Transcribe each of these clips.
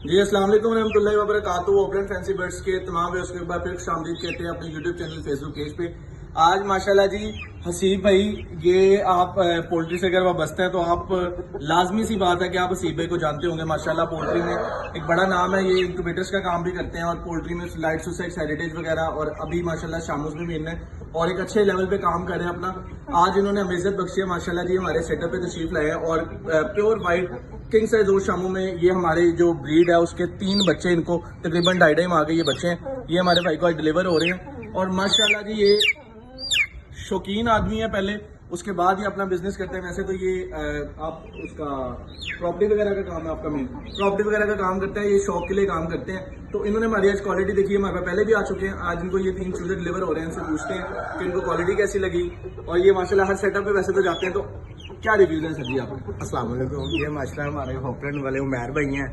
जी अस्सलाम वालेकुम रहमतुल्लाहि व बरकातुहू। ओपन फैंसी बर्ड्स के तमाम व्यूअर्स को एक बार फिर खुशामदीद कहते हैं अपने यूट्यूब चैनल फेसबुक पेज पे। आज माशाल्लाह जी हसीब भाई, ये आप पोल्ट्री से अगर वह बसते हैं तो आप लाजमी सी बात है कि आप हसीब भाई को जानते होंगे। माशाल्लाह पोल्ट्री में एक बड़ा नाम है, ये इंक्यूबेटर्स का काम भी करते हैं और पोल्ट्री में लाइट सुसाइड हेरिटेज वगैरह, और अभी माशाल्लाह शामूस में भी इन्हें और एक अच्छे लेवल पे काम कर रहे हैं अपना। आज इन्होंने हमें इज्जत बख्शी है माशाल्लाह जी, हमारे सेटअप पे तशरीफ लाए हैं और प्योर वाइट किंग साइज दो शामू में ये हमारे जो ब्रीड है उसके 3 बच्चे, इनको तकरीबन 2.5 माह के ये बच्चे हैं, ये हमारे भाई को आज डिलीवर हो रहे हैं। और माशाल्लाह जी ये शौकीन आदमी है, पहले उसके बाद ही अपना बिजनेस करते हैं। वैसे तो ये आप उसका प्रॉपर्टी वगैरह का काम है, आपका मेन प्रॉपर्टी वगैरह का काम करता है, ये शौक के लिए काम करते हैं। तो इन्होंने हमारी आज क्वालिटी देखी है, हमारे पहले भी आ चुके हैं। आज इनको ये 3 चूजे डिलीवर हो रहे हैं, इनसे पूछते हैं कि इनको क्वालिटी कैसी लगी। और ये माशाल्लाह हर सेटअप पे वैसे तो जाते हैं, तो क्या रिव्यूज हैं सर जी आपके? अस्सलाम वालेकुम। ये माशाल्लाह हमारे होपरेंट वाले उमैर भाई हैं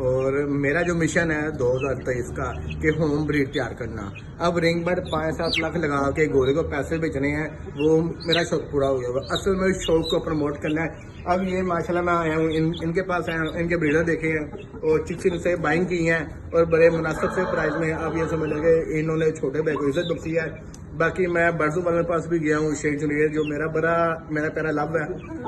और मेरा जो मिशन है 2023 का कि होम ब्रीड तैयार करना। अब रिंग बर्ड 5-7 लाख लगा के गोरे को पैसे बेचने हैं, वो मेरा शौक पूरा हो गया। असल में शौक को प्रमोट करना है। अब ये माशाल्लाह मैं आया हूँ, इनके पास आया हूँ, इनके ब्रीडर देखे हैं और चिक्सिन से बाइंग की हैं और बड़े मुनासिब से प्राइस में। अब ये समझ लगे इन्होंने छोटे भाई को इज्जत बख्शी है। बाकी मैं बर्जू वाले पास भी गया हूँ, शेख जुनियर जो मेरा प्यारा लव है,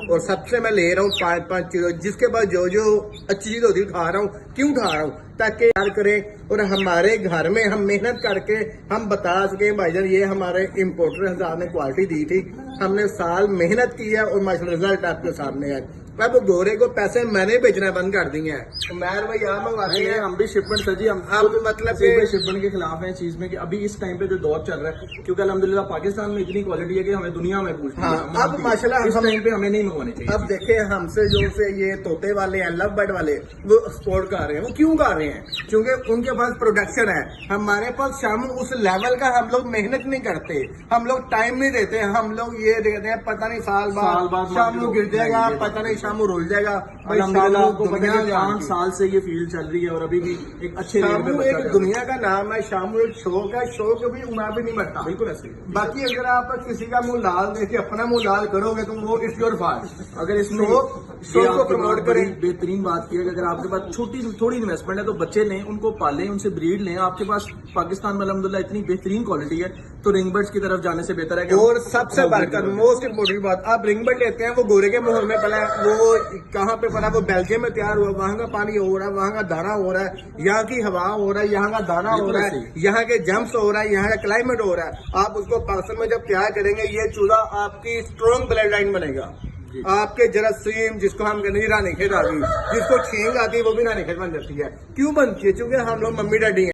और सबसे मैं ले रहा हूँ 5-5 चीज़ों, जिसके बाद जो अच्छी चीज़ होती है उठा रहा हूँ। क्यों उठा रहा हूँ? ताकि यार करें और हमारे घर में हम मेहनत करके हम बता सकें भाईजान ये हमारे इम्पोर्टर हजार ने क्वालिटी दी थी, हमने साल मेहनत की है और माशाल्लाह रिजल्ट आपके सामने है। अब गोरे को पैसे मैंने बेचना बंद कर दिए हैं। उमैर भाई यहाँ मंगवाते हैं, हम भी शिपमेंट सर जी, हम मतलब शिपमेंट के खिलाफ है चीज में कि अभी इस टाइम पे जो दौर चल रहा है, क्योंकि अल्हम्दुलिल्लाह पाकिस्तान में इतनी क्वालिटी है कि हमें दुनिया में पूछना है। हाँ, अब माशाल्लाह इस टाइम पे हमें नहीं मंगवानी चाहिए। अब देखे हमसे जो से ये तोते वाले हैं, लव बर्ड वाले, वो एक्सपोर्ट कर रहे हैं। वो क्यों कर रहे हैं? क्योंकि उनके पास प्रोडक्शन है। हमारे पास शामू उस लेवल का हम लोग मेहनत नहीं करते, हम लोग टाइम नहीं देते। हम लोग ये देते हैं पता नहीं साल बाद शामू गिर जाएगा, पता नहीं शामू रुल जाएगा। को 5 साल से ये फील्ड चल रही है और अभी भी एक अच्छे शामू एक दुनिया का नाम है। शामू एक शौक है, शौक भी उमर भी नहीं मरता। बिल्कुल ऐसे। बाकी अगर आप किसी का मुंह लाल देख के अपना मुंह लाल करोगे तो वो इट्स योर फॉल्ट। अगर इसमें शौक को प्रमोट करें। बेहतरीन बात की है कि अगर आपके पास थोड़ी इन्वेस्टमेंट है तो बच्चे लें, उनको पालें, उनसे ब्रीड लें। आपके पास पाकिस्तान में अल्हम्दुलिल्लाह इतनी बेहतरीन क्वालिटी है, तो रिंग बर्ड्स की तरफ जाने से बेहतर है कि और सबसे बढ़कर मोस्ट इम्पोर्टेंट बात, आप रिंग बर्ड लेते हैं वो गोरे के माहौल में पला, वो कहाँ पे पला? वो बेल्जियम में तैयार हुआ, वहाँ का पानी हो रहा है, वहाँ का दाना हो रहा है, यहाँ की हवा हो रहा है, यहाँ का दाना हो रहा है, यहाँ के जम्प्स हो रहा है, यहाँ का क्लाइमेट हो रहा है। आप उसको पाकिस्तान में जब तैयार करेंगे, ये चूल्हा आपकी स्ट्रॉन्ग ब्लड लाइन बनेगा। आपके जरासीम, जिसको हम कहते हैं रानी खेत आ गई, जिसको छींक आती है वो भी रानी खेत बन जाती है। क्यों बनती है? क्योंकि हम लोग मम्मी डैडी हैं।